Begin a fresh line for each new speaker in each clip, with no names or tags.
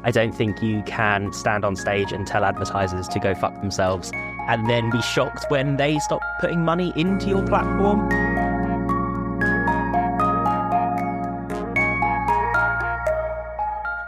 I don't think you can stand on stage and tell advertisers to go fuck themselves and then be shocked when they stop putting money into your platform.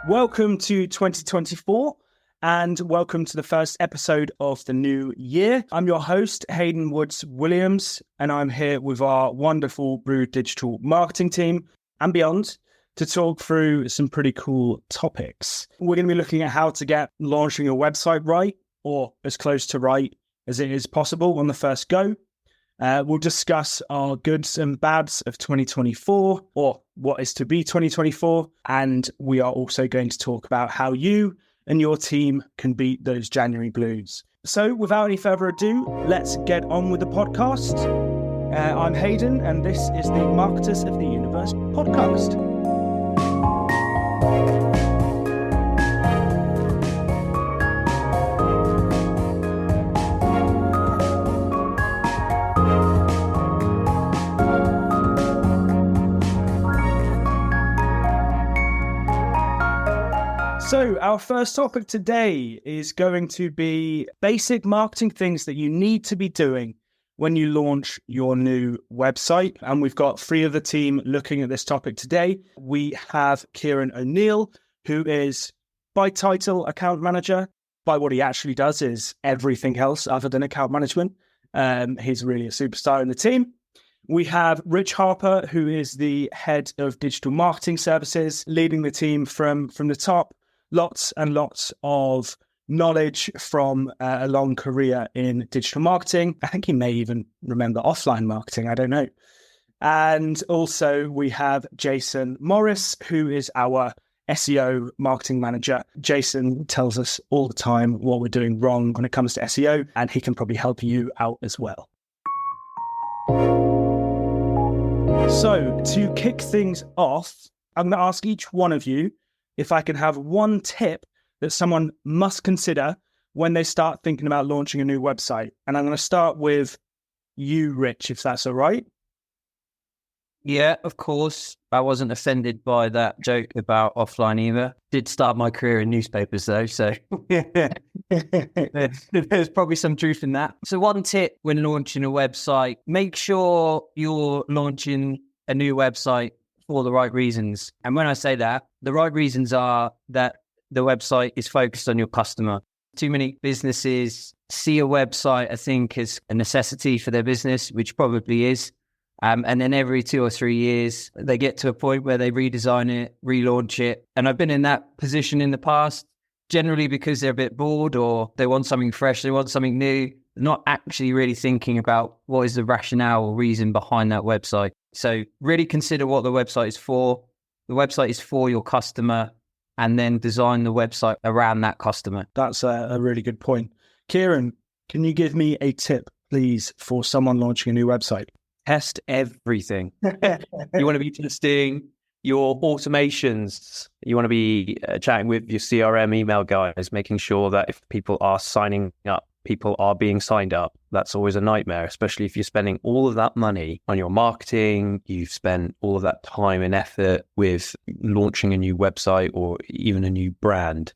Welcome to 2024 and welcome to the first episode of the new year. I'm your host, Hayden Woods-Williams, and I'm here with our wonderful Brew Digital marketing team and beyond to talk through some pretty cool topics. We're going to be looking at how to get launching your website right, or as close to right as it is possible on the first go. We'll discuss our goods and bads of 2024, or what is to be 2024. And we are also going to talk about how you and your team can beat those January blues. So without any further ado, let's get on with the podcast. I'm Hayden, and this is the Marketers of the Universe podcast. So our first topic today is going to be basic marketing things that you need to be doing when you launch your new website. And we've got three of the team looking at this topic today. We have Kieran O'Neill, who is by title account manager. By what he actually does is everything else other than account management. He's really a superstar in the team. We have Rich Harper, who is the head of digital marketing services, leading the team from the top. Lots and lots of knowledge from a long career in digital marketing. I think he may even remember offline marketing. I don't know. And also we have Jason Morris, who is our SEO marketing manager. Jason tells us all the time what we're doing wrong when it comes to SEO, and he can probably help you out as well. So to kick things off, I'm going to ask each one of you if I can have one tip that someone must consider when they start thinking about launching a new website. And I'm going to start with you, Rich, if that's all right.
Yeah, of course. I wasn't offended by that joke about offline either. Did start my career in newspapers though, so there's probably some truth in that. So one tip when launching a website, make sure you're launching a new website for the right reasons. And when I say that, the right reasons are that the website is focused on your customer. Too many businesses see a website, I think, as a necessity for their business, which probably is. And then every 2 or 3 years, they get to a point where they redesign it, relaunch it. And I've been in that position in the past, generally because they're a bit bored or they want something fresh, they want something new, not actually really thinking about what is the rationale or reason behind that website. So really consider what the website is for. The website is for your customer, and then design the website around that customer.
That's a really good point. Kieran, can you give me a tip, please, for someone launching a new website?
Test everything. You want to be testing your automations. You want to be chatting with your CRM email guys, making sure that if people are signing up, people are being signed up. That's always a nightmare, especially if you're spending all of that money on your marketing. You've spent all of that time and effort with launching a new website or even a new brand.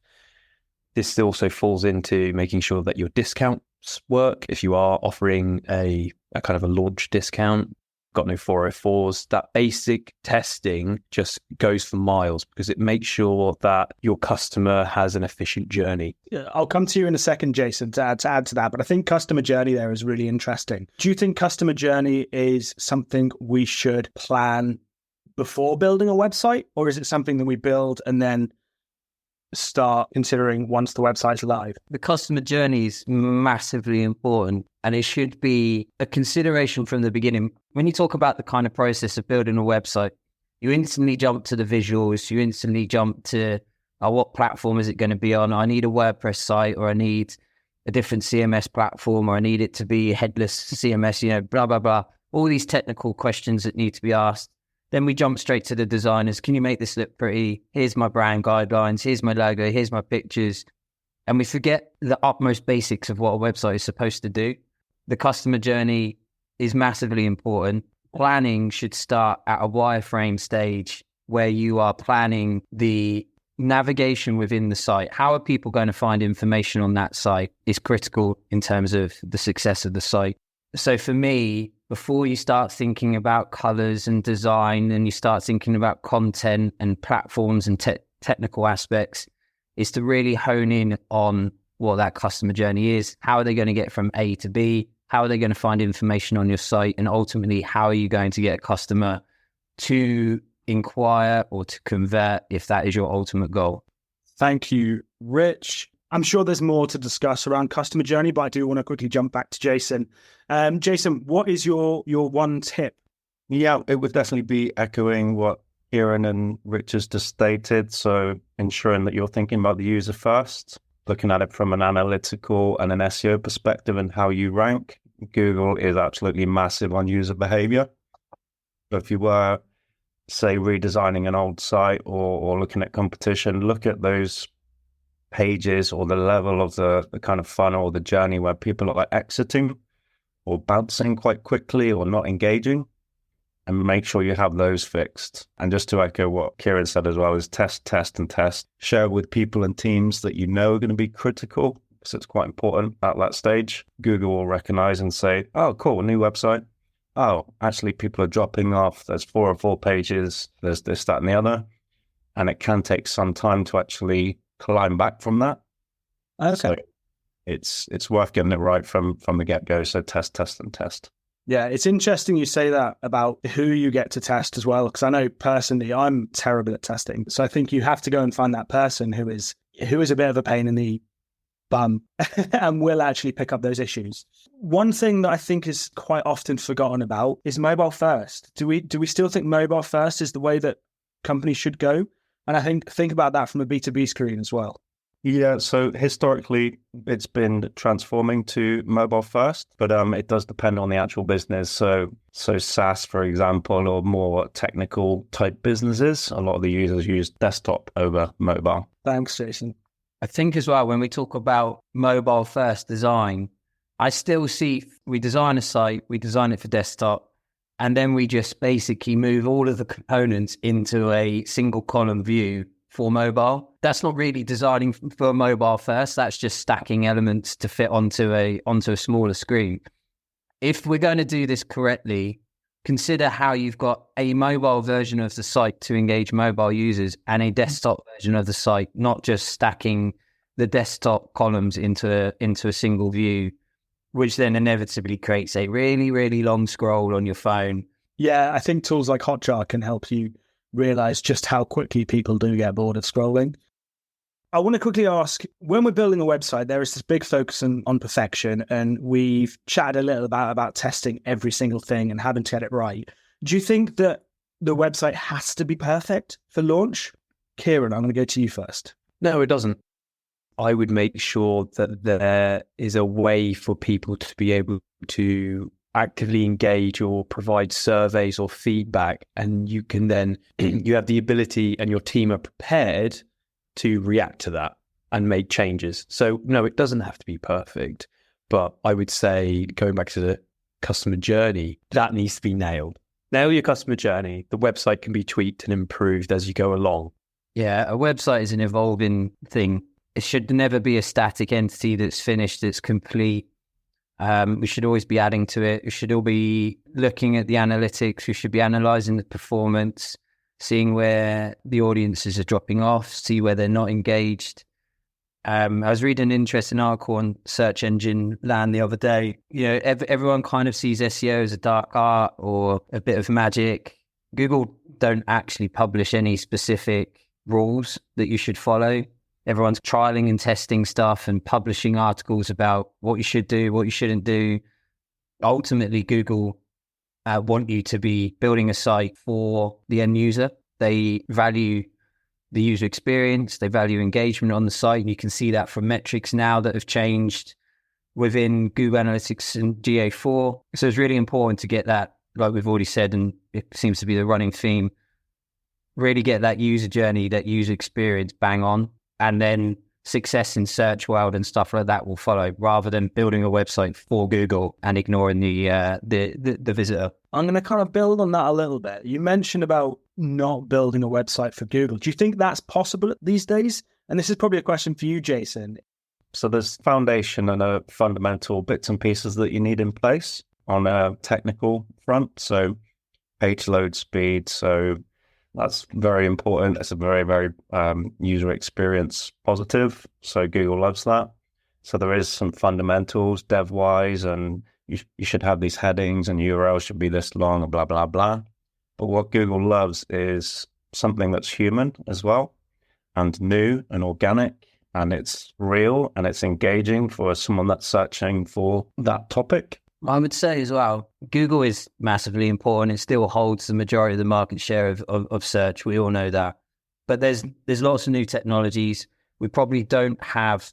This also falls into making sure that your discounts work. If you are offering a kind of a launch discount, got no 404s, that basic testing just goes for miles because it makes sure that your customer has an efficient journey.
I'll come to you in a second, Jason, to add to that, but I think customer journey there is really interesting. Do you think customer journey is something we should plan before building a website, or is it something that we build and then start considering once the website's live?
The customer journey is massively important, and it should be a consideration from the beginning. When you talk about the kind of process of building a website, you instantly jump to the visuals, you instantly jump to what platform is it going to be on? I need a WordPress site, or I need a different CMS platform, or I need it to be headless CMS, blah, blah, blah. All these technical questions that need to be asked. Then we jump straight to the designers. Can you make this look pretty? Here's my brand guidelines. Here's my logo. Here's my pictures. And we forget the utmost basics of what a website is supposed to do. The customer journey is massively important. Planning should start at a wireframe stage where you are planning the navigation within the site. How are people going to find information on that site is critical in terms of the success of the site. So for me, before you start thinking about colors and design and you start thinking about content and platforms and technical aspects, is to really hone in on what that customer journey is. How are they going to get from A to B? How are they going to find information on your site? And ultimately, how are you going to get a customer to inquire or to convert if that is your ultimate goal?
Thank you, Rich. I'm sure there's more to discuss around customer journey, but I do want to quickly jump back to Jason. Jason, what is your one tip?
Yeah, it would definitely be echoing what Kieran and Rich has just stated. So ensuring that you're thinking about the user first, looking at it from an analytical and an SEO perspective and how you rank. Google is absolutely massive on user behavior. So if you were, say, redesigning an old site or looking at competition, look at those pages or the level of the kind of funnel or the journey where people are like exiting or bouncing quite quickly or not engaging, and make sure you have those fixed. And just to echo what Kieran said as well, is test, test, and test. Share it with people and teams that you know are going to be critical, because it's quite important at that stage. Google will recognize and say, oh, cool, new website. Oh, actually, people are dropping off. There's 4 or 4 pages. There's this, that, and the other. And it can take some time to actually climb back from that.
Okay.
So it's worth getting it right from the get-go. So test, test, and test.
Yeah, it's interesting you say that about who you get to test as well, because I know personally I'm terrible at testing. So I think you have to go and find that person who is a bit of a pain in the bum and will actually pick up those issues. One thing that I think is quite often forgotten about is mobile first. Do we still think mobile first is the way that companies should go? And I think about that from a B2B screen as well.
Yeah, so historically, it's been transforming to mobile first, but it does depend on the actual business. So SaaS, for example, or more technical type businesses, a lot of the users use desktop over mobile.
Thanks, Jason.
I think as well, when we talk about mobile first design, I still see we design a site, we design it for desktop, and then we just basically move all of the components into a single column view for mobile. That's not really designing for mobile first. That's just stacking elements to fit onto a smaller screen. If we're going to do this correctly, consider how you've got a mobile version of the site to engage mobile users and a desktop version of the site, not just stacking the desktop columns into a single view, which then inevitably creates a really, really long scroll on your phone.
Yeah, I think tools like Hotjar can help you realize just how quickly people do get bored of scrolling. I want to quickly ask, when we're building a website, there is this big focus on perfection, and we've chatted a little about testing every single thing and having to get it right. Do you think that the website has to be perfect for launch? Kieran, I'm going to go to you first.
No, it doesn't. I would make sure that there is a way for people to be able to actively engage or provide surveys or feedback, and you can then you have the ability and your team are prepared to react to that and make changes. So no, it doesn't have to be perfect, but I would say, going back to the customer journey, that needs to be nailed. Nail your customer journey. The website can be tweaked and improved as you go along.
Yeah, a website is an evolving thing. It should never be a static entity that's finished, that's complete. We should always be adding to it. We should all be looking at the analytics. We should be analyzing the performance, seeing where the audiences are dropping off, see where they're not engaged. I was reading an interesting article on Search Engine Land the other day. You know, everyone kind of sees SEO as a dark art or a bit of magic. Google don't actually publish any specific rules that you should follow. Everyone's trialing and testing stuff and publishing articles about what you should do, what you shouldn't do. Ultimately, Google want you to be building a site for the end user. They value the user experience. They value engagement on the site. And you can see that from metrics now that have changed within Google Analytics and GA4. So it's really important to get that, like we've already said, and it seems to be the running theme, really get that user journey, that user experience bang on. And then success in search world and stuff like that will follow, rather than building a website for Google and ignoring the visitor.
I'm going to kind of build on that a little bit. You mentioned about not building a website for Google. Do you think that's possible these days? And this is probably a question for you, Jason.
So there's foundation and fundamental bits and pieces that you need in place on a technical front. So page load speed. So that's very important. It's a very, very user experience positive. So Google loves that. So there is some fundamentals dev-wise, and you should have these headings and URLs should be this long and blah, blah, blah. But what Google loves is something that's human as well and new and organic, and it's real and it's engaging for someone that's searching for that topic.
I would say as well, Google is massively important. It still holds the majority of the market share of search. We all know that. But there's lots of new technologies. We probably don't have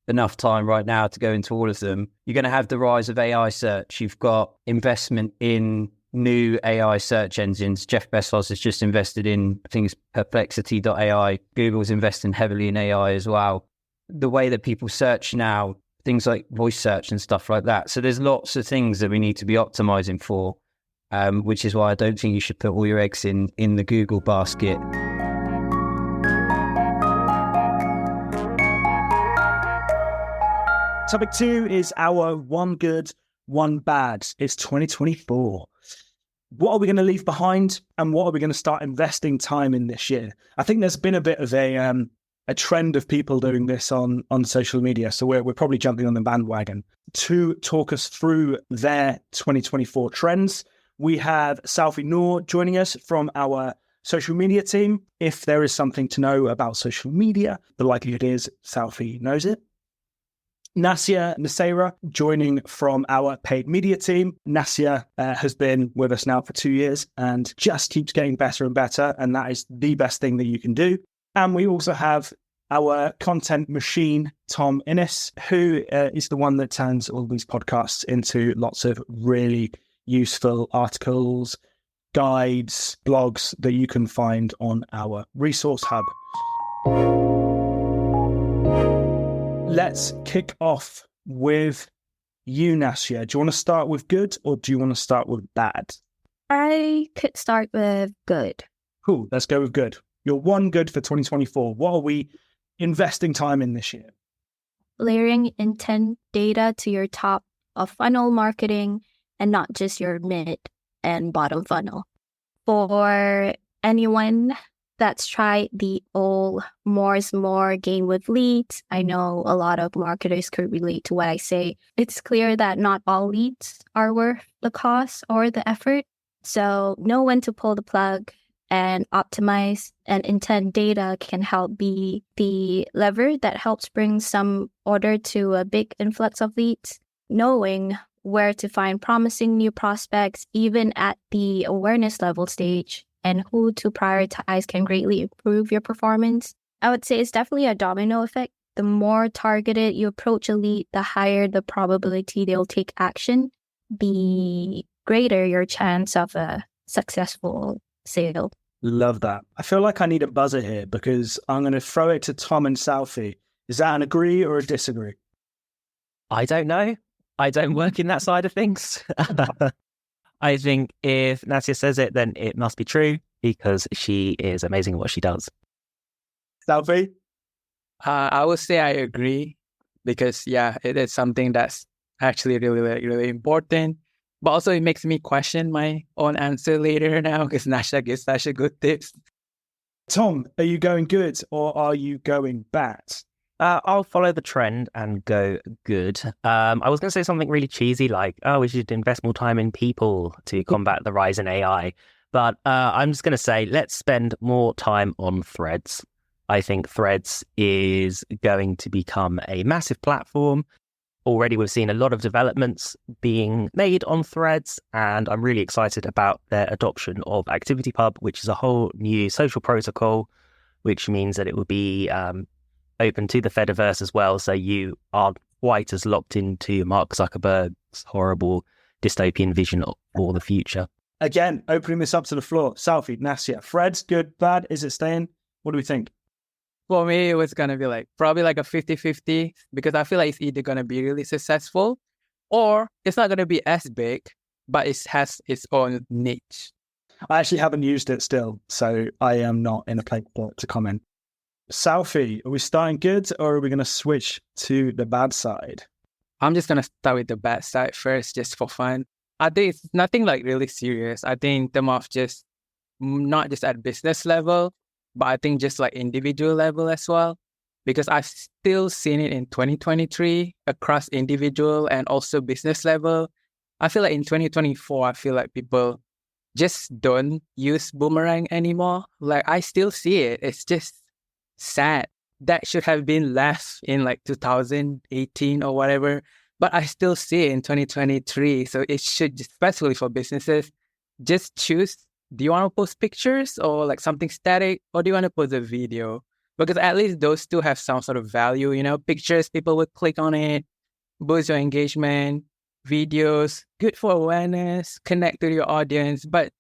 enough time right now to go into all of them. You're going to have the rise of AI search. You've got investment in new AI search engines. Jeff Bezos has just invested in, I think it's Perplexity.ai. Google's investing heavily in AI as well. The way that people search now, things like voice search and stuff like that. So there's lots of things that we need to be optimizing for, which is why I don't think you should put all your eggs in the Google basket.
Topic 2 is our one good, one bad. It's 2024. What are we going to leave behind, and what are we going to start investing time in this year? I think there's been a bit of a trend of people doing this on social media, so we're probably jumping on the bandwagon. To talk us through their 2024 trends, we have Salfi Noor joining us from our social media team. If there is something to know about social media, the likelihood is Salfi knows it. Nasia Nasera joining from our paid media team. Nasia has been with us now for 2 years and just keeps getting better and better, and that is the best thing that you can do. And we also have our content machine, Tom Innes, who is the one that turns all these podcasts into lots of really useful articles, guides, blogs that you can find on our resource hub. Let's kick off with you, Nasia. Do you want to start with good, or do you want to start with bad?
I could start with good.
Cool, let's go with good. Your one good for 2024. What are we investing time in this year?
Layering intent data to your top of funnel marketing and not just your mid and bottom funnel. For anyone that's tried the old more is more game with leads, I know a lot of marketers could relate to what I say. It's clear that not all leads are worth the cost or the effort. So know when to pull the plug and optimize, and intent data can help be the lever that helps bring some order to a big influx of leads. Knowing where to find promising new prospects, even at the awareness level stage, and who to prioritize can greatly improve your performance. I would say it's definitely a domino effect. The more targeted you approach a lead, the higher the probability they'll take action, the greater your chance of a successful sale.
Love that. I feel like I need a buzzer here because I'm going to throw it to Tom and Salfi. Is that an agree or a disagree?
I don't know. I don't work in that side of things. I think if Nasia says it, then it must be true because she is amazing at what she does.
Salfi?
I would say I agree because, yeah, it is something that's actually really, really important. But also it makes me question my own answer later now because Nasia gives such a good tips.
Tom, are you going good or are you going bad?
I'll follow the trend and go good. I was going to say something really cheesy like, oh, we should invest more time in people to combat the rise in AI. But I'm just going to say, let's spend more time on Threads. I think Threads is going to become a massive platform. Already we've seen a lot of developments being made on Threads, and I'm really excited about their adoption of ActivityPub, which is a whole new social protocol, which means that it will be open to the Fediverse as well, so you aren't quite as locked into Mark Zuckerberg's horrible dystopian vision for the future.
Again, opening this up to the floor. Salfi, Nasia, Threads, good, bad? Is it staying? What do we think?
For me, it was going to be probably a 50-50 because I feel like it's either going to be really successful or it's not going to be as big, but it has its own niche.
I actually haven't used it still, so I am not in a place to comment. Southie, are we starting good or are we going to switch to the bad side?
I'm just gonna start with the bad side first, just for fun. I think it's nothing like really serious. I think in terms of just not just at business level, but I think just like individual level as well. Because I've still seen it in 2023 across individual and also business level. I feel like in 2024, I feel like people just don't use boomerang anymore. Like I still see it. It's just sad. That should have been left in like 2018 or whatever. But I still see it in 2023. So it should, especially for businesses, just choose, do you want to post pictures or like something static, or do you want to post a video? Because at least those two have some sort of value, you know, pictures, people would click on it, boost your engagement, videos, good for awareness, connect to your audience. But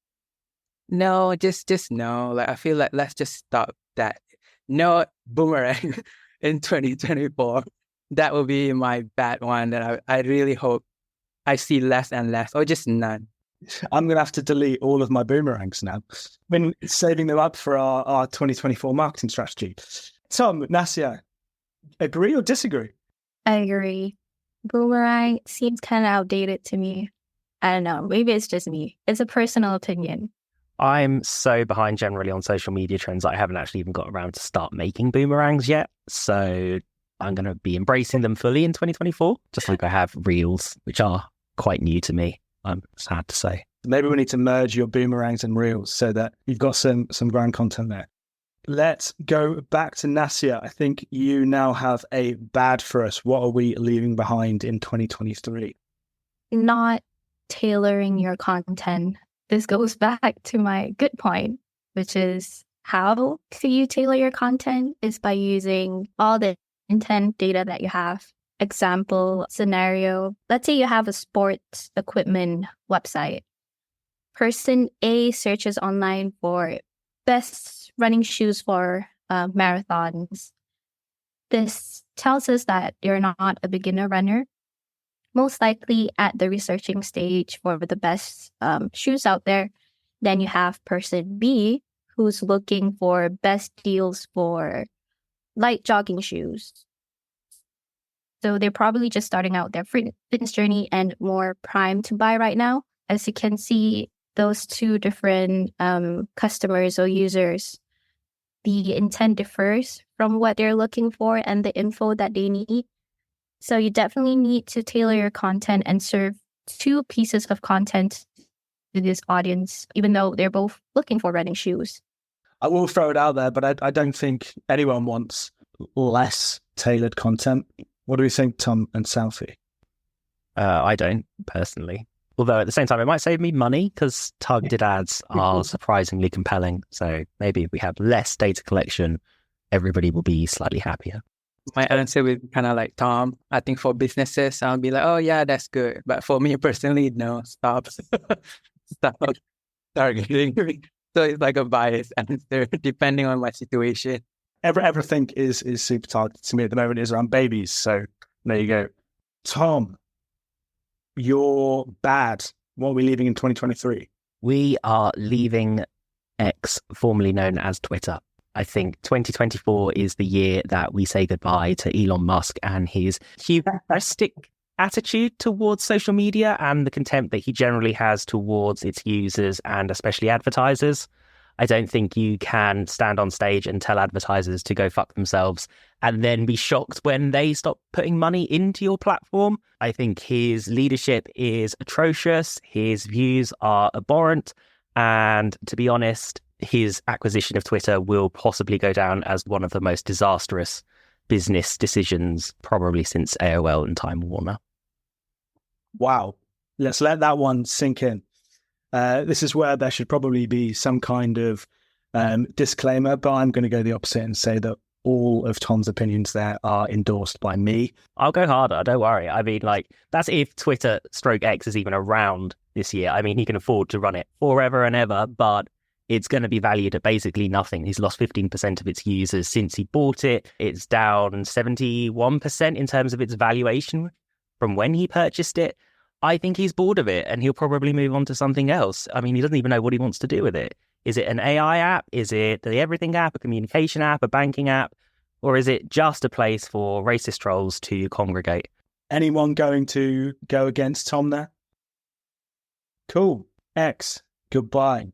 no, just no. Like I feel like let's just stop that. No boomerang in 2024. That will be my bad one that I really hope I see less and less, or just none.
I'm going to have to delete all of my boomerangs now. Been saving them up for our 2024 marketing strategy. Tom, Nasya, agree or disagree?
I agree. Boomerang seems kind of outdated to me. I don't know. Maybe it's just me. It's a personal opinion.
I'm so behind generally on social media trends. I haven't actually even got around to start making boomerangs yet. So I'm going to be embracing them fully in 2024, just like I have reels, which are quite new to me. I'm sad to say.
Maybe we need to merge your boomerangs and reels so that you've got some brand content there. Let's go back to Nasya. I think you now have a bad for us. What are we leaving behind in 2023?
Not tailoring your content. This goes back to my good point, which is how do you tailor your content is by using all the intent data that you have. Example scenario, let's say you have a sports equipment website. Person A searches online for best running shoes for marathons. This tells us that you're not a beginner runner, most likely at the researching stage for the best shoes out there. Then you have person B who's looking for best deals for light jogging shoes. So they're probably just starting out their fitness journey and more primed to buy right now. As you can see, those two different customers or users, the intent differs from what they're looking for and the info that they need. So you definitely need to tailor your content and serve two pieces of content to this audience, even though they're both looking for running shoes.
I will throw it out there, but I don't think anyone wants less tailored content. What do we think, Tom and Southie?
I don't, personally. Although at the same time, it might save me money because targeted ads are surprisingly compelling. So maybe if we have less data collection, everybody will be slightly happier.
My answer would be kind of like Tom. I think for businesses, I'll be like, oh yeah, that's good. But for me personally, no, stop targeting. So it's like a biased answer depending on my situation.
Everything is super targeted to me at the moment is around babies. So there you go. Tom, you're bad. What are we leaving in 2023?
We are leaving X, formerly known as Twitter. I think 2024 is the year that we say goodbye to Elon Musk and his hubristic attitude towards social media and the contempt that he generally has towards its users and especially advertisers. I don't think you can stand on stage and tell advertisers to go fuck themselves and then be shocked when they stop putting money into your platform. I think his leadership is atrocious. His views are abhorrent. And to be honest, his acquisition of Twitter will possibly go down as one of the most disastrous business decisions probably since AOL and Time Warner.
Wow. Let's let that one sink in. This is where there should probably be some kind of disclaimer, but I'm going to go the opposite and say that all of Tom's opinions there are endorsed by me.
I'll go harder, don't worry. I mean, like, that's if Twitter stroke X is even around this year. I mean, he can afford to run it forever and ever, but it's going to be valued at basically nothing. He's lost 15% of its users since he bought it. It's down 71% in terms of its valuation from when he purchased it. I think he's bored of it and he'll probably move on to something else. I mean, he doesn't even know what he wants to do with it. Is it an AI app? Is it the everything app, a communication app, a banking app? Or is it just a place for racist trolls to congregate?
Anyone going to go against Tom there? Cool. X, goodbye.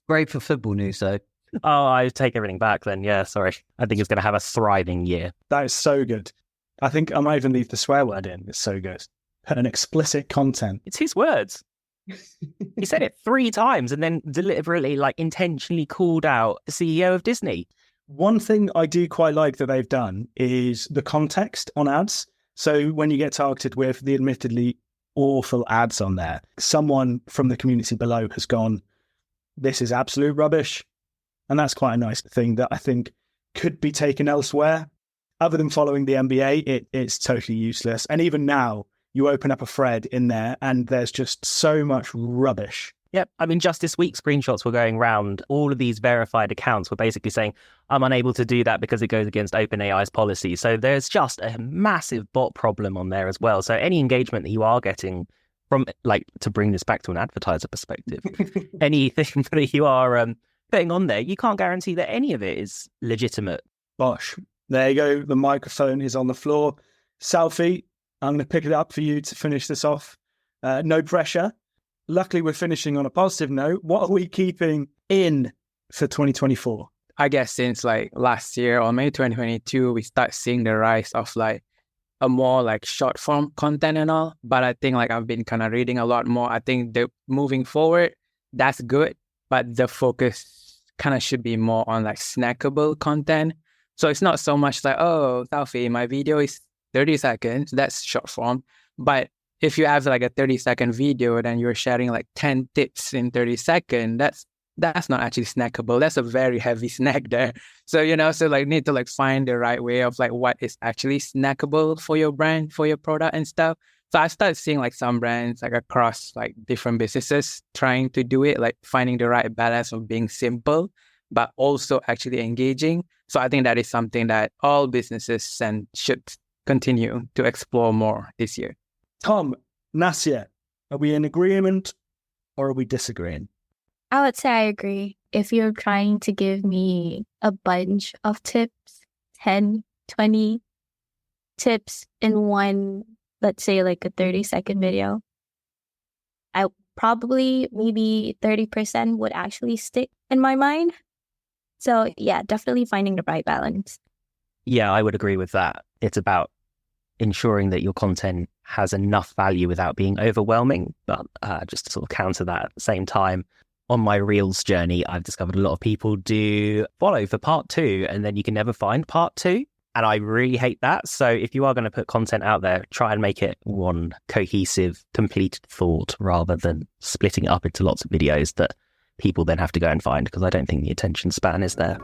Great for football news, though.
Oh, I take everything back then. Yeah, sorry. I think it's going to have a thriving year.
That is so good. I think I might even leave the swear word in. It's so good. Put an explicit content.
It's his words. He said it 3 times and then deliberately, intentionally called out the CEO of Disney.
One thing I do quite like that they've done is the context on ads. So when you get targeted with the admittedly awful ads on there, someone from the community below has gone, this is absolute rubbish. And that's quite a nice thing that I think could be taken elsewhere. Other than following the NBA, it's totally useless. And even now, you open up a thread in there and there's just so much rubbish.
Yep. I mean, just this week, screenshots were going around. All of these verified accounts were basically saying, I'm unable to do that because it goes against OpenAI's policy. So there's just a massive bot problem on there as well. So any engagement that you are getting from, to bring this back to an advertiser perspective, anything that you are putting on there, you can't guarantee that any of it is legitimate.
Bosh. There you go. The microphone is on the floor. Selfie, I'm going to pick it up for you to finish this off. No pressure. Luckily, we're finishing on a positive note. What are we keeping in for 2024?
I guess since last year or maybe 2022, we start seeing the rise of a more short form content and all. But I think I've been kind of reading a lot more. I think moving forward, that's good. But the focus kind of should be more on snackable content. So it's not so much oh, Taufik, my video is 30 seconds. That's short form. But if you have a 30-second video, then you're sharing 10 tips in 30 seconds, that's not actually snackable. That's a very heavy snack there. So, need to find the right way of what is actually snackable for your brand, for your product and stuff. So I started seeing some brands across different businesses trying to do it, finding the right balance of being simple, but also actually engaging. So I think that is something that all businesses should continue to explore more this year.
Tom, Nasir, are we in agreement or are we disagreeing?
I would say I agree. If you're trying to give me a bunch of tips, 10, 20 tips in one, let's say a 30-second video, I probably maybe 30% would actually stick in my mind. So yeah, definitely finding the right balance.
Yeah, I would agree with that. It's about ensuring that your content has enough value without being overwhelming. But just to sort of counter that at the same time, on my Reels journey, I've discovered a lot of people do follow for part 2 and then you can never find part 2. And I really hate that. So if you are going to put content out there, try and make it one cohesive, completed thought rather than splitting it up into lots of videos that people then have to go and find, because I don't think the attention span is there.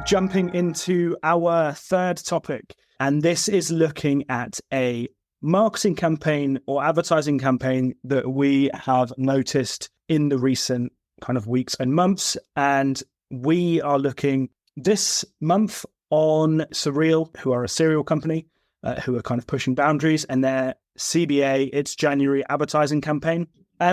Jumping into our third topic, and this is looking at a marketing campaign or advertising campaign that we have noticed in the recent kind of weeks and months. And we are looking this month on Surreal, who are a cereal company, who are kind of pushing boundaries, and their CBA, its January advertising campaign.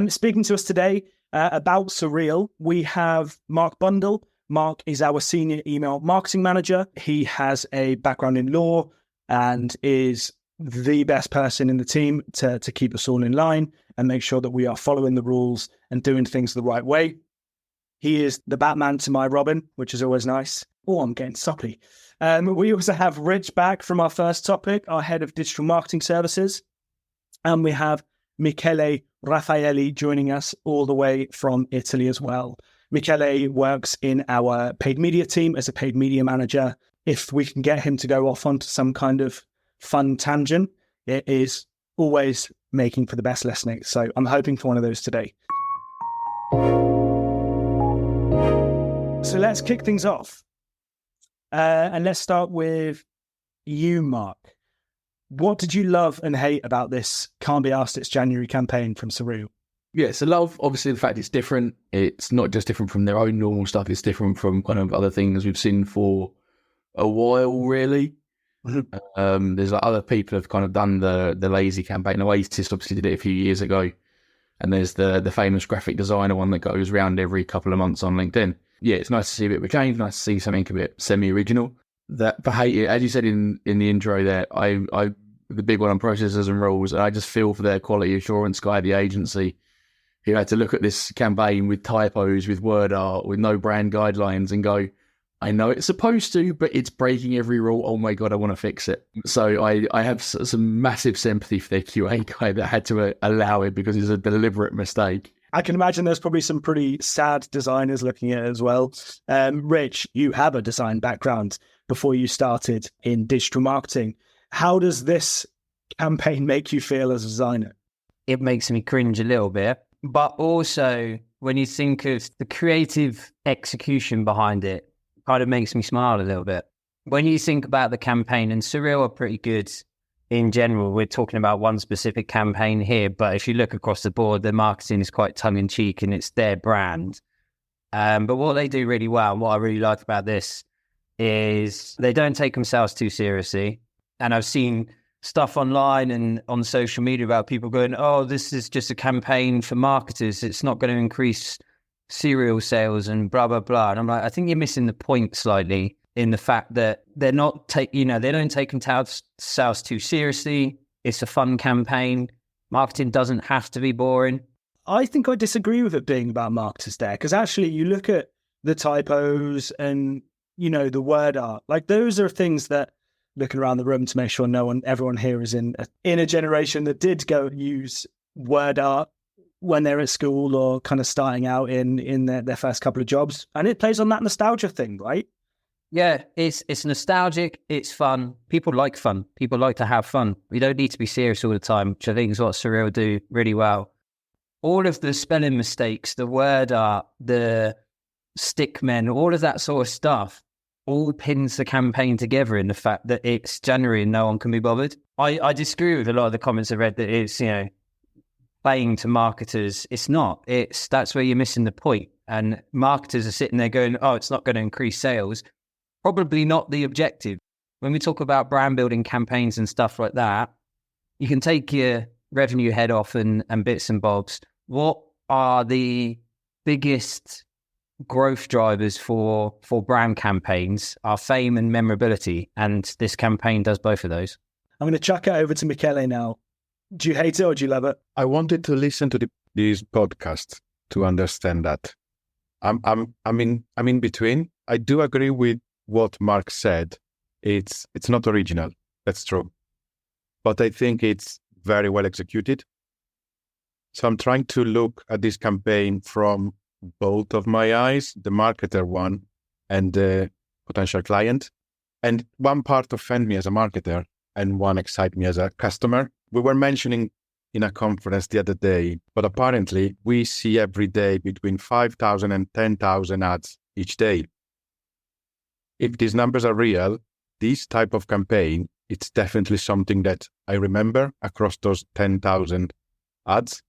Speaking to us today about Surreal, we have Mark Bundle. Mark is our senior email marketing manager. He has a background in law and is the best person in the team to keep us all in line and make sure that we are following the rules and doing things the right way. He is the Batman to my Robin, which is always nice. Oh, I'm getting soppy. We also have Rich back from our first topic, our head of digital marketing services. And we have Michele Raffaelli joining us all the way from Italy as well. Michele works in our paid media team as a paid media manager. If we can get him to go off onto some kind of fun tangent, it is always making for the best listening. So I'm hoping for one of those today. So let's kick things off. And let's start with you, Mark. What did you love and hate about this Can't Be Asked It's January campaign from Surreal?
Yeah, so love, obviously, the fact it's different. It's not just different from their own normal stuff. It's different from kind of other things we've seen for a while, really. There's like other people have kind of done the lazy campaign. Oasis obviously did it a few years ago, and there's the famous graphic designer one that goes around every couple of months on LinkedIn. Yeah, it's nice to see a bit of a change. Nice to see something a bit semi-original. That, but hey, as you said in the intro, there, I the big one on processes and rules. And I just feel for their quality assurance guy at the agency who had to look at this campaign with typos, with word art, with no brand guidelines, and go, I know it's supposed to, but it's breaking every rule. Oh my God, I want to fix it. So I have some massive sympathy for their QA guy that had to allow it because it's a deliberate mistake.
I can imagine there's probably some pretty sad designers looking at it as well. Rich, you have a design background before you started in digital marketing. How does this campaign make you feel as a designer?
It makes me cringe a little bit, but also when you think of the creative execution behind it, kind of makes me smile a little bit. When you think about the campaign, and Surreal are pretty good in general, we're talking about one specific campaign here, but if you look across the board, their marketing is quite tongue-in-cheek and it's their brand. But what they do really well, and what I really like about this, is they don't take themselves too seriously. And I've seen stuff online and on social media about people going, oh, this is just a campaign for marketers. It's not going to increase cereal sales and blah, blah, blah. And I'm like, I think you're missing the point slightly in the fact that they're not they don't take themselves too seriously. It's a fun campaign. Marketing doesn't have to be boring.
I think I disagree with it being about marketers there, because actually you look at the typos and, the word art, like those are things that, looking around the room to make sure everyone here is in a generation that did go use word art when they're at school or kind of starting out in their first couple of jobs. And it plays on that nostalgia thing, right?
Yeah, it's nostalgic. It's fun. People like fun. People like to have fun. We don't need to be serious all the time, which I think is what Surreal do really well. All of the spelling mistakes, the word art, the stick men, all of that sort of stuff, all pins the campaign together in the fact that it's January and no one can be bothered. I disagree with a lot of the comments I read that it's, playing to marketers. It's not. That's where you're missing the point. And marketers are sitting there going, oh, it's not going to increase sales. Probably not the objective. When we talk about brand building campaigns and stuff like that, you can take your revenue head off and bits and bobs. What are the biggest growth drivers for brand campaigns? Are fame and memorability, and this campaign does both of those.
I'm going to chuck it over to Michele now. Do you hate it or do you love it?
I wanted to listen to this podcast to understand that. I'm in between. I do agree with what Mark said. It's not original. That's true. But I think it's very well executed. So I'm trying to look at this campaign from both of my eyes, the marketer one and the potential client. And one part offend me as a marketer and one excite me as a customer. We were mentioning in a conference the other day, but apparently we see every day between 5,000 and 10,000 ads each day. If these numbers are real, this type of campaign, it's definitely something that I remember across those 10,000 ads.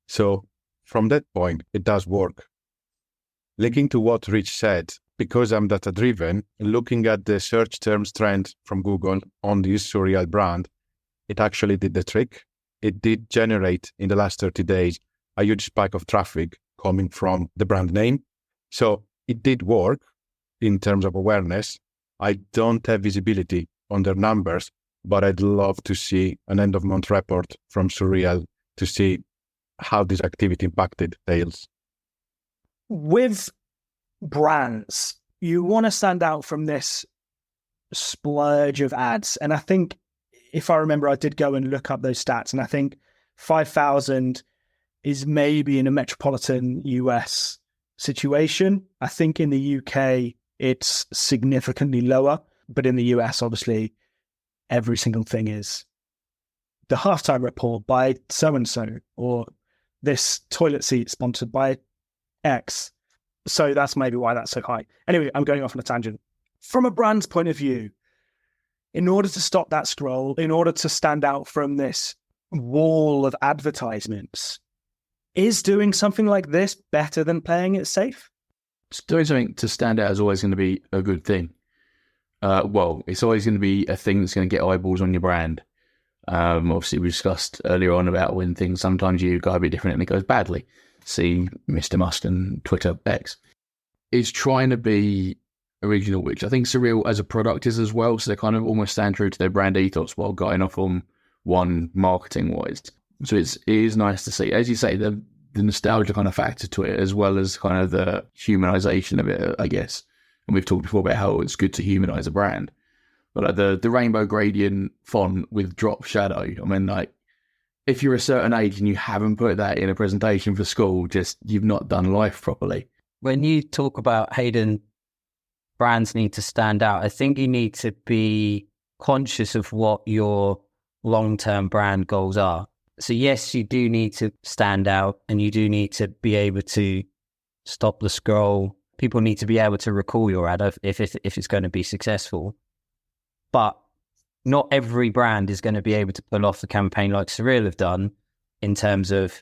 So from that point, it does work. Linking to what Rich said, because I'm data-driven, looking at the search terms trend from Google on this Surreal brand, it actually did the trick. It did generate, in the last 30 days, a huge spike of traffic coming from the brand name. So it did work in terms of awareness. I don't have visibility on their numbers, but I'd love to see an end-of-month report from Surreal to see how this activity impacted sales.
With brands, you want to stand out from this splurge of ads. And I think, if I remember, I did go and look up those stats, and I think 5,000 is maybe in a metropolitan US situation. I think in the UK, it's significantly lower. But in the US, obviously, every single thing is the halftime report by so-and-so, or this toilet seat sponsored by X. So that's maybe why that's so high. Anyway, I'm going off on a tangent. From a brand's point of view, in order to stop that scroll, in order to stand out from this wall of advertisements, is doing something like this better than playing it safe?
Doing something to stand out is always going to be a good thing. Well, it's always going to be a thing that's going to get eyeballs on your brand. Obviously, we discussed earlier on about when things sometimes you go a bit different and it goes badly. See Mr. Musk and Twitter X. It's trying to be original, which I think Surreal as a product is as well. So they kind of almost stand true to their brand ethos while going off on one marketing wise. So it is nice to see, as you say, the nostalgia kind of factor to it, as well as kind of the humanization of it, I guess. And we've talked before about how it's good to humanize a brand. But like the rainbow gradient font with drop shadow, I mean, like, if you're a certain age and you haven't put that in a presentation for school, just you've not done life properly.
When you talk about Hayden, brands need to stand out. I think you need to be conscious of what your long-term brand goals are. So yes, you do need to stand out and you do need to be able to stop the scroll. People need to be able to recall your ad if it's going to be successful. But not every brand is going to be able to pull off the campaign like Surreal have done in terms of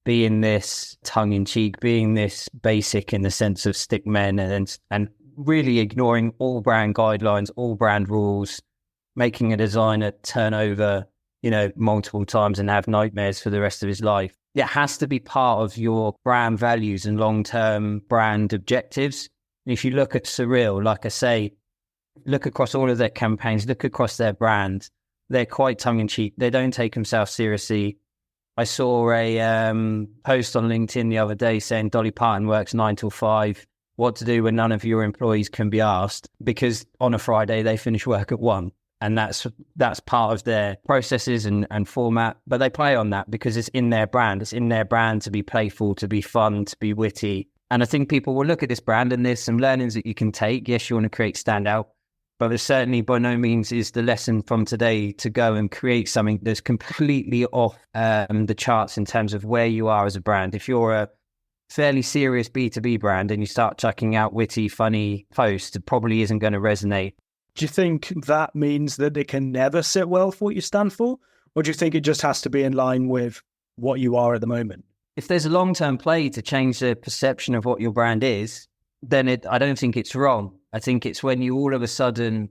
being this tongue-in-cheek, being this basic in the sense of stick men and really ignoring all brand guidelines, all brand rules, making a designer turn over, multiple times and have nightmares for the rest of his life. It has to be part of your brand values and long-term brand objectives. And if you look at Surreal, like I say, look across all of their campaigns, look across their brand, they're quite tongue-in-cheek. They don't take themselves seriously. I saw a post on LinkedIn the other day saying Dolly Parton works 9 till 5. What to do when none of your employees can be asked, because on a Friday they finish work at 1. And that's part of their processes and format. But they play on that because it's in their brand. It's in their brand to be playful, to be fun, to be witty. And I think people will look at this brand and there's some learnings that you can take. Yes, you want to create standout, but there's certainly by no means is the lesson from today to go and create something that's completely off the charts in terms of where you are as a brand. If you're a fairly serious B2B brand and you start chucking out witty, funny posts, it probably isn't going to resonate.
Do you think that means that it can never sit well for what you stand for? Or do you think it just has to be in line with what you are at the moment?
If there's a long-term play to change the perception of what your brand is, then I don't think it's wrong. I think it's when you all of a sudden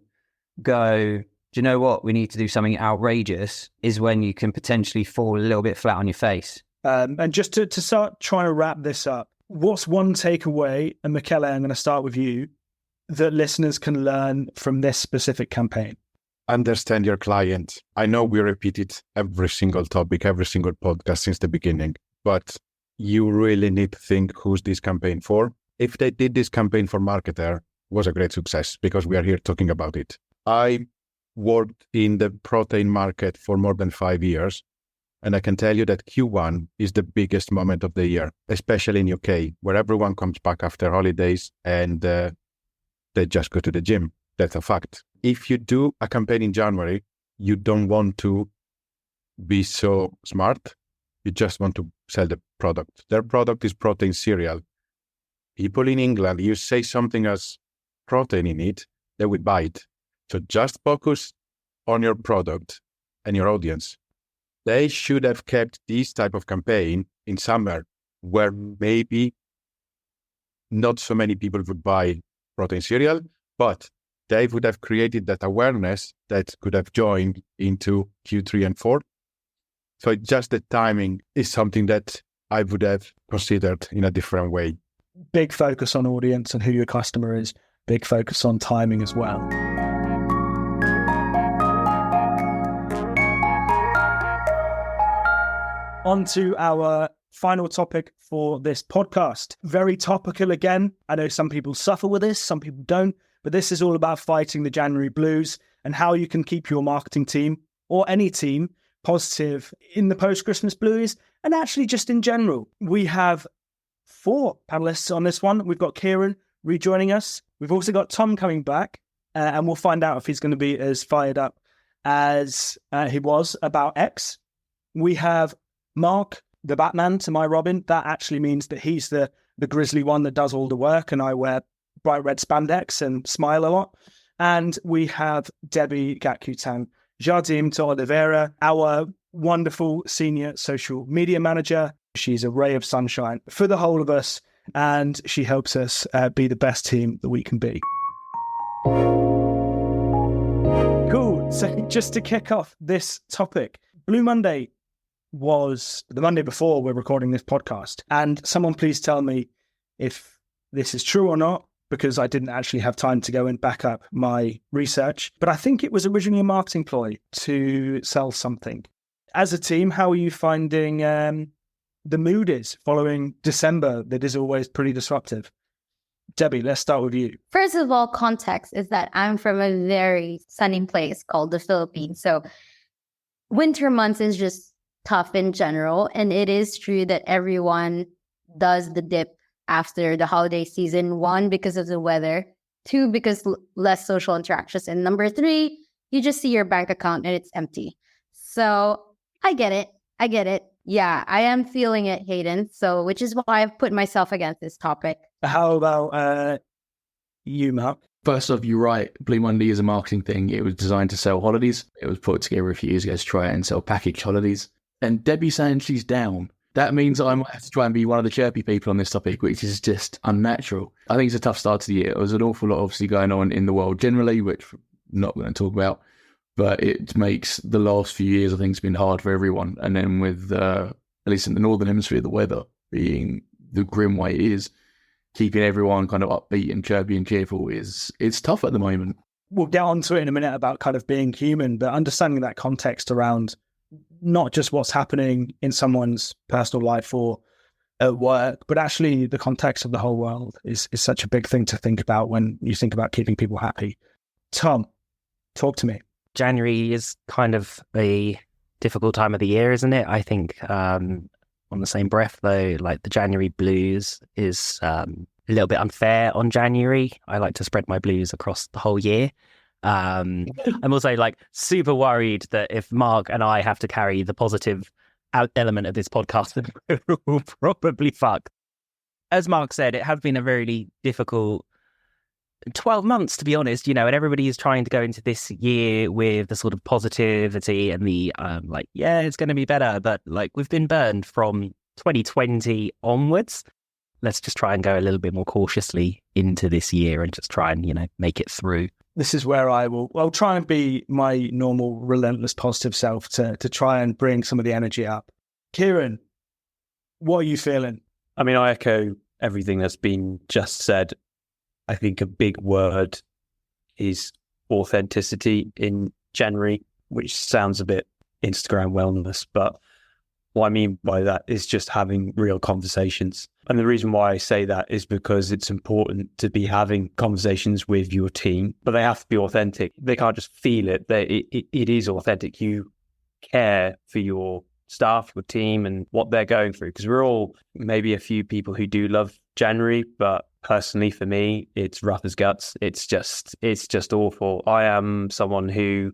go, do you know what, we need to do something outrageous, is when you can potentially fall a little bit flat on your face.
And just to start trying to wrap this up, what's one takeaway, and Michele, I'm going to start with you, that listeners can learn from this specific campaign?
Understand your client. I know we repeated every single topic, every single podcast since the beginning, but you really need to think who's this campaign for. If they did this campaign for marketer, it was a great success because we are here talking about it. I worked in the protein market for more than 5 years, and I can tell you that Q1 is the biggest moment of the year, especially in UK, where everyone comes back after holidays and they just go to the gym. That's a fact. If you do a campaign in January, you don't want to be so smart. You just want to sell the product. Their product is protein cereal. People in England, you say something as protein in it, they would buy it. So just focus on your product and your audience. They should have kept this type of campaign in summer where maybe not so many people would buy protein cereal, but they would have created that awareness that could have joined into Q3 and 4. So just the timing is something that I would have considered in a different way.
Big focus on audience and who your customer is. Big focus on timing as well. On to our final topic for this podcast. Very topical again. I know some people suffer with this, some people don't, but this is all about fighting the January blues and how you can keep your marketing team or any team positive in the post-Christmas blues and actually just in general. We have 4 panelists on this one. We've got Kieran rejoining us. We've also got Tom coming back, and we'll find out if he's going to be as fired up as he was about X. We have Mark, the Batman to my Robin. That actually means that he's the grizzly one that does all the work, and I wear bright red spandex and smile a lot. And we have Debbie Gatkutan Jardim to Oliveira, our wonderful senior social media manager. She's a ray of sunshine for the whole of us, and she helps us be the best team that we can be. So just to kick off this topic, Blue Monday was the Monday before we're recording this podcast. And someone please tell me if this is true or not, because I didn't actually have time to go and back up my research. But I think it was originally a marketing ploy to sell something. As a team, how are you finding the mood is following December that is always pretty disruptive? Debbie, let's start with you.
First of all, context is that I'm from a very sunny place called the Philippines. So winter months is just tough in general. And it is true that everyone does the dip after the holiday season. One, because of the weather. Two, because less social interactions. And number three, you just see your bank account and it's empty. So I get it. Yeah, I am feeling it, Hayden. So, which is why I've put myself against this topic.
How about you, Mark?
First off, you're right. Blue Monday is a marketing thing. It was designed to sell holidays. It was put together a few years ago to try and sell package holidays. And Debbie saying she's down. That means I might have to try and be one of the chirpy people on this topic, which is just unnatural. I think it's a tough start to the year. There was an awful lot obviously going on in the world generally, which I'm not going to talk about. But it makes the last few years, I think, it's been hard for everyone. And then with, at least in the Northern Hemisphere, the weather being the grim way it is, keeping everyone kind of upbeat and chirpy and cheerful it's tough at the moment.
We'll get onto it in a minute about kind of being human, but understanding that context around not just what's happening in someone's personal life or at work, but actually the context of the whole world is such a big thing to think about when you think about keeping people happy. Tom, talk to me.
January is kind of a difficult time of the year, isn't it? I think on the same breath, though, like the January blues is a little bit unfair on January. I like to spread my blues across the whole year. I'm also like super worried that if Mark and I have to carry the positive element of this podcast, we'll probably fuck. As Mark said, it has been a really difficult 12 months, to be honest, and everybody is trying to go into this year with the sort of positivity and the it's going to be better. But like we've been burned from 2020 onwards. Let's just try and go a little bit more cautiously into this year and just try and, make it through.
This is where I'll try and be my normal, relentless, positive self to try and bring some of the energy up. Kieran, what are you feeling?
I mean, I echo everything that's been just said. I think a big word is authenticity in January, which sounds a bit Instagram wellness, but what I mean by that is just having real conversations. And the reason why I say that is because it's important to be having conversations with your team, but they have to be authentic. They can't just feel it. It is authentic. You care for your staff, your team, and what they're going through. Because we're all maybe a few people who do love January, but personally for me, it's rough as guts. It's just awful. I am someone who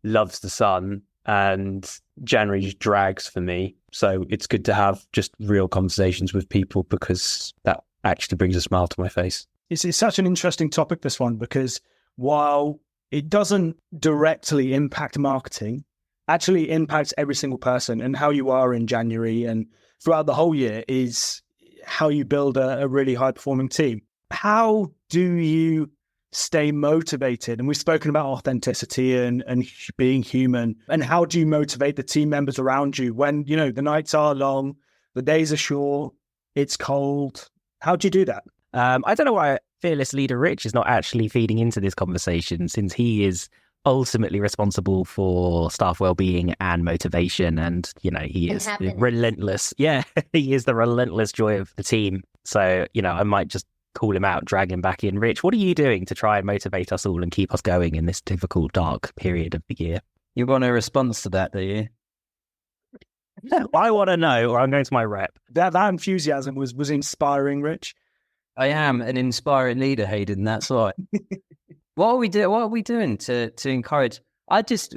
loves the sun, and January just drags for me. So it's good to have just real conversations with people because that actually brings a smile to my face.
It's such an interesting topic, this one, because while it doesn't directly impact marketing, actually impacts every single person, and how you are in January and throughout the whole year is how you build a really high performing team. How do you stay motivated? And we've spoken about authenticity and being human. And how do you motivate the team members around you when, the nights are long, the days are short, it's cold? How do you do that?
I don't know why fearless leader Rich is not actually feeding into this conversation, since he is ultimately responsible for staff well-being and motivation, and he is the relentless he is the relentless joy of the team. So I might just call him out, drag him back in. Rich, what are you doing to try and motivate us all and keep us going in this difficult, dark period of the year?
You want a response to that, do you?
I want to know, or I'm going to my rep.
That enthusiasm was inspiring, Rich.
I am an inspiring leader, Hayden. That's right. What are we doing to encourage?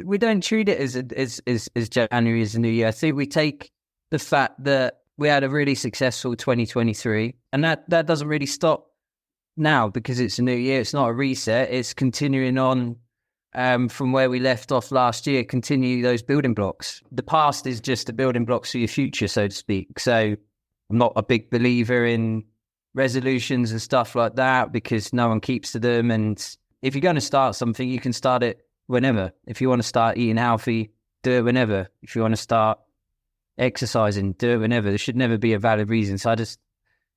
We don't treat it as January as a new year. I think we take the fact that we had a really successful 2023, and that doesn't really stop now because it's a new year. It's not a reset. It's continuing on from where we left off last year. Continue those building blocks. The past is just the building blocks for your future, so to speak. So I'm not a big believer in resolutions and stuff like that because no one keeps to them. And if you're going to start something, you can start it whenever. If you want to start eating healthy, do it whenever. If you want to start exercising, do it whenever. There should never be a valid reason. So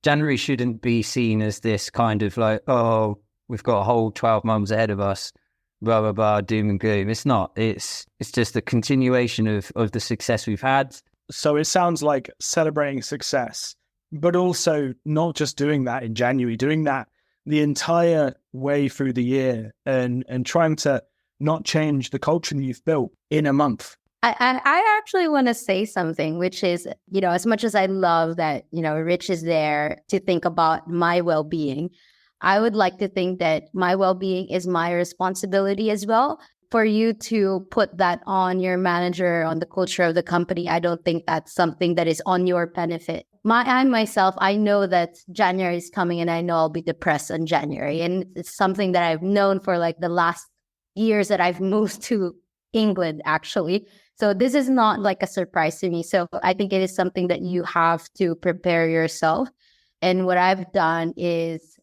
January shouldn't be seen as this kind of like, oh, we've got a whole 12 months ahead of us, blah, blah, blah, doom and gloom. It's not. It's just a continuation of the success we've had.
So it sounds like celebrating success, but also not just doing that in January, doing that the entire way through the year and trying to not change the culture that you've built in a month.
I actually want to say something, which is, as much as I love that, Rich is there to think about my well-being, I would like to think that my well-being is my responsibility as well. For you to put that on your manager, on the culture of the company, I don't think that's something that is on your benefit. I know that January is coming and I know I'll be depressed in January. And it's something that I've known for like the last years that I've moved to England, actually. So this is not like a surprise to me. So I think it is something that you have to prepare yourself. And what I've done is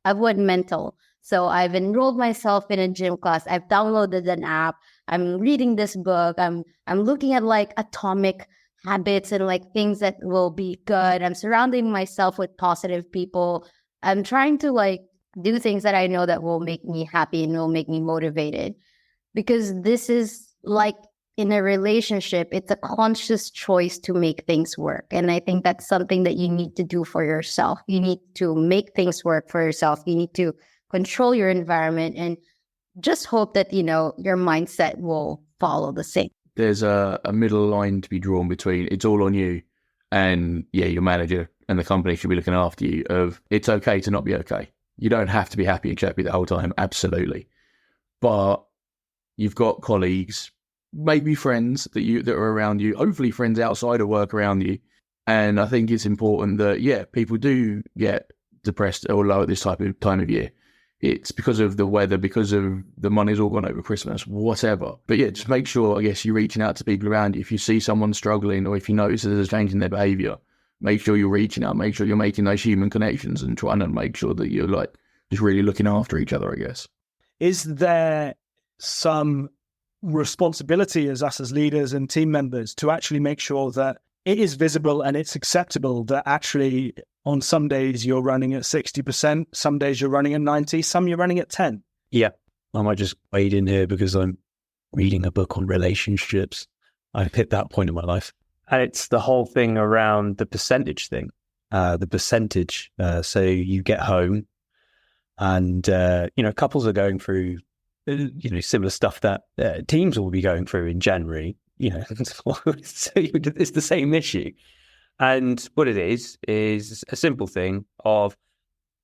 I've went mental. So I've enrolled myself in a gym class. I've downloaded an app. I'm reading this book. I'm looking at like atomic habits and like things that will be good. I'm surrounding myself with positive people. I'm trying to like do things that I know that will make me happy and will make me motivated. Because this is like in a relationship, it's a conscious choice to make things work. And I think that's something that you need to do for yourself. You need to make things work for yourself. You need to control your environment and just hope that, your mindset will follow the same.
There's a middle line to be drawn between it's all on you and, your manager and the company should be looking after you of it's okay to not be okay. You don't have to be happy and happy the whole time, absolutely. But you've got colleagues, maybe friends that are around you, hopefully friends outside of work around you. And I think it's important that, people do get depressed or low at this type of time of year. It's because of the weather, because of the money's all gone over Christmas, whatever. But just make sure, I guess, you're reaching out to people around you. If you see someone struggling or if you notice that there's a change in their behaviour, make sure you're reaching out, make sure you're making those human connections and trying to make sure that you're like just really looking after each other, I guess.
Is there some responsibility as us as leaders and team members to actually make sure that it is visible and it's acceptable that actually on some days you're running at 60%, some days you're running at 90%, some you're running at 10%?
Yeah, I might just wade in here because I'm reading a book on relationships. I've hit that point in my life.
And it's the whole thing around the percentage thing.
The percentage. So you get home and, couples are going through, similar stuff that teams will be going through in January. So it's the same issue. And what it is a simple thing of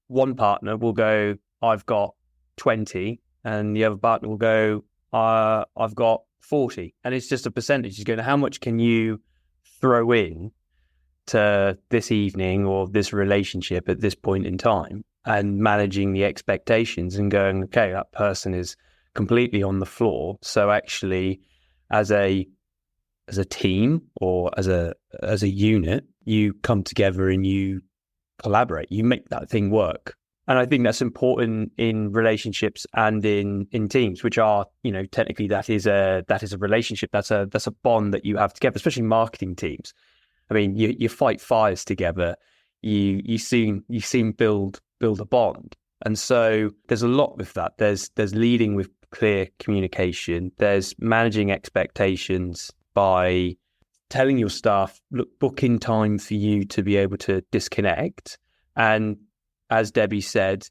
one partner will go, I've got 20, and the other partner will go, I've got 40. And it's just a percentage. It's going, how much can you throw in to this evening or this relationship at this point in time, and managing the expectations and going, okay, that person is completely on the floor. So actually, as a team or as a unit, you come together and you collaborate, you make that thing work. And I think that's important in relationships and in teams, which are, technically that is a relationship. That's a bond that you have together, especially marketing teams. I mean, you fight fires together. You soon build a bond. And so there's a lot with that. There's leading with clear communication. There's managing expectations by telling your staff, look, book in time for you to be able to disconnect. And as Debbie said,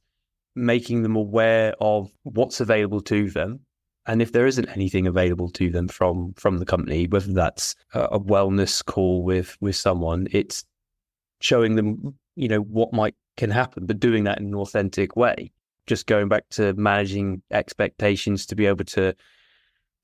making them aware of what's available to them. And if there isn't anything available to them from the company, whether that's a wellness call with someone, it's showing them, what can happen, but doing that in an authentic way. Just going back to managing expectations to be able to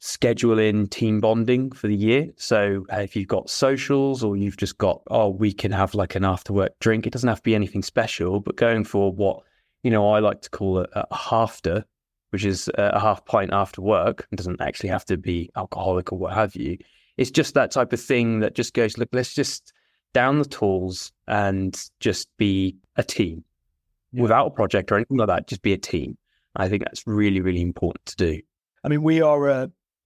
schedule in team bonding for the year. So if you've got socials or you've just got, we can have like an after work drink. It doesn't have to be anything special, but going for what, I like to call a halfter, which is a half pint after work. It doesn't actually have to be alcoholic or what have you. It's just that type of thing that just goes, look, let's just down the tools and just be a team without a project or anything like that. Just be a team. I think that's really, really important to do.
I mean, we are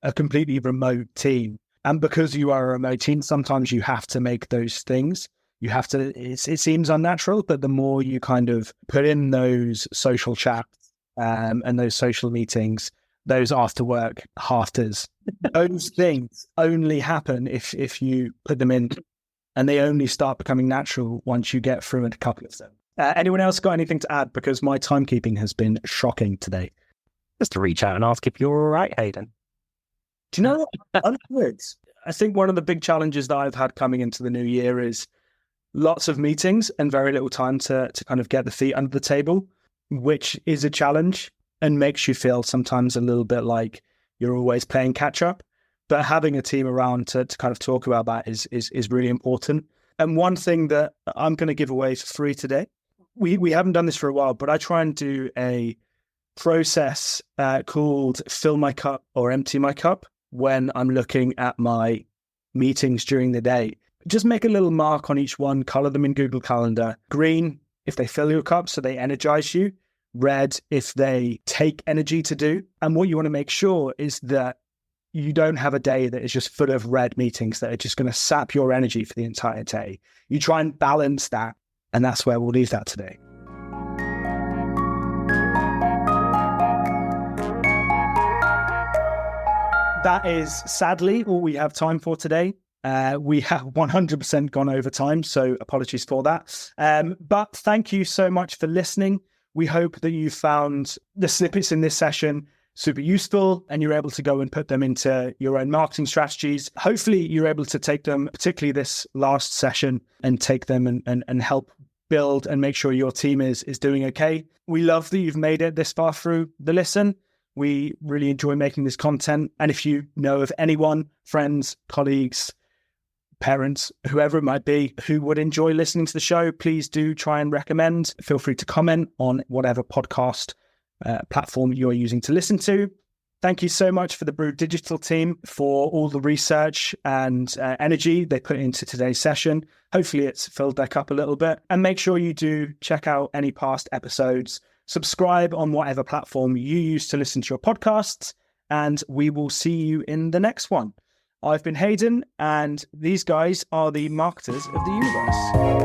a completely remote team. And because you are a remote team, sometimes you have to make those things. You have to, it seems unnatural, but the more you kind of put in those social chats and those social meetings, those after work afters, those things only happen if you put them in, and they only start becoming natural once you get through a couple of them. Anyone else got anything to add? Because my timekeeping has been shocking today.
Just to reach out and ask if you're all right, Hayden.
Do you know what? I'm good. I think one of the big challenges that I've had coming into the new year is lots of meetings and very little time to kind of get the feet under the table, which is a challenge and makes you feel sometimes a little bit like you're always playing catch up. But having a team around to kind of talk about that is really important. And one thing that I'm going to give away for free today, we haven't done this for a while, but I try and do a process called fill my cup or empty my cup when I'm looking at my meetings during the day. Just make a little mark on each one, color them in Google Calendar. Green, if they fill your cup, so they energize you. Red, if they take energy to do. And what you want to make sure is that you don't have a day that is just full of red meetings that are just going to sap your energy for the entire day. You try and balance that. And that's where we'll leave that today. That is sadly all we have time for today. We have 100% gone over time, so apologies for that. But thank you so much for listening. We hope that you found the snippets in this session super useful and you're able to go and put them into your own marketing strategies. Hopefully you're able to take them, particularly this last session, and take them and help build and make sure your team is doing okay. We love that you've made it this far through the listen. We really enjoy making this content. And if you know of anyone, friends, colleagues, parents, whoever it might be, who would enjoy listening to the show, please do try and recommend. Feel free to comment on whatever podcast platform you're using to listen to. Thank you so much for the Brew Digital team for all the research and energy they put into today's session. Hopefully it's filled their cup a little bit. And make sure you do check out any past episodes. Subscribe on whatever platform you use to listen to your podcasts, and we will see you in the next one. I've been Hayden, and these guys are the marketers of the universe.